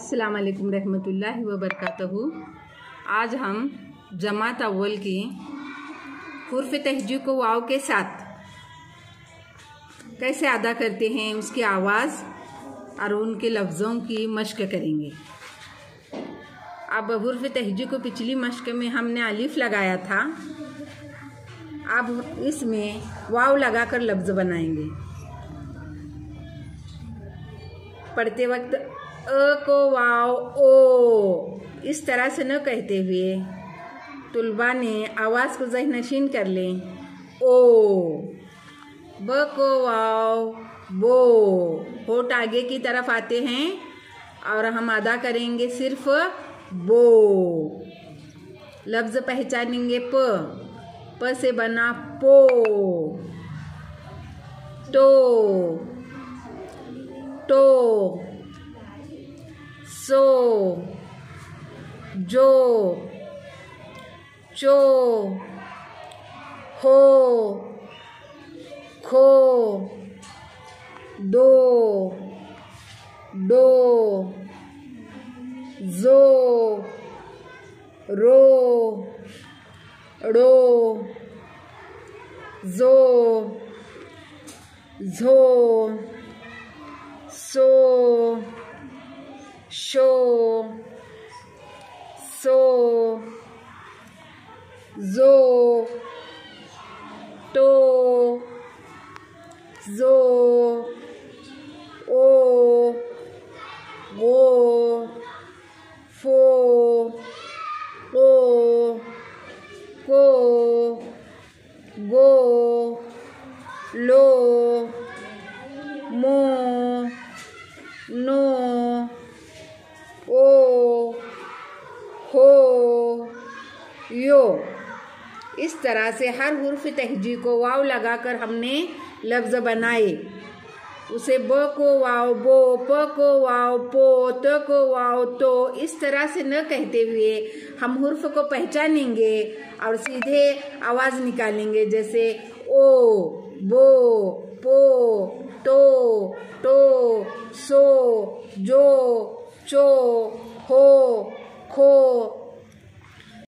अस्सलाम वालेकुम रहमतुल्लाहि व बरकातहू। आज हम जमात अव्वल की हुर्फ तहजी को वाव के साथ कैसे अदा करते हैं, उसकी आवाज़ और उनके लफ्ज़ों की मश्क करेंगे। अब हुर्फ तहजी को पिछली मश्क में हमने अलिफ लगाया था, अब इसमें वाव लगाकर लफ्ज़ बनाएंगे। पढ़ते वक्त अ को वाव ओ इस तरह से न कहते हुए तुलबा ने आवाज़ को ज़हनशीन कर लें। ओ। ब को वाव बो, होठ आगे की तरफ आते हैं और हम अदा करेंगे सिर्फ बो। लफ्ज़ पहचानेंगे प से बना पो। टो, सो, जो, चो, हो, खो, दो, जो, रो, ड़ो, जो, झो, सो, शो, सो, जो, टो, जो, ओ, गो, फो, ओ, को, गो, लो, मो, नो, ओ, हो, यो। इस तरह से हर हुर्फ तहजी को वाव लगाकर हमने लफ्ज़ बनाए। उसे ब को वाव बो, प को वाव पो, त को वाव तो, इस तरह से न कहते हुए हम हुर्फ को पहचानेंगे और सीधे आवाज़ निकालेंगे, जैसे ओ, बो, पो, टो, सो, जो, चो, हो, खो,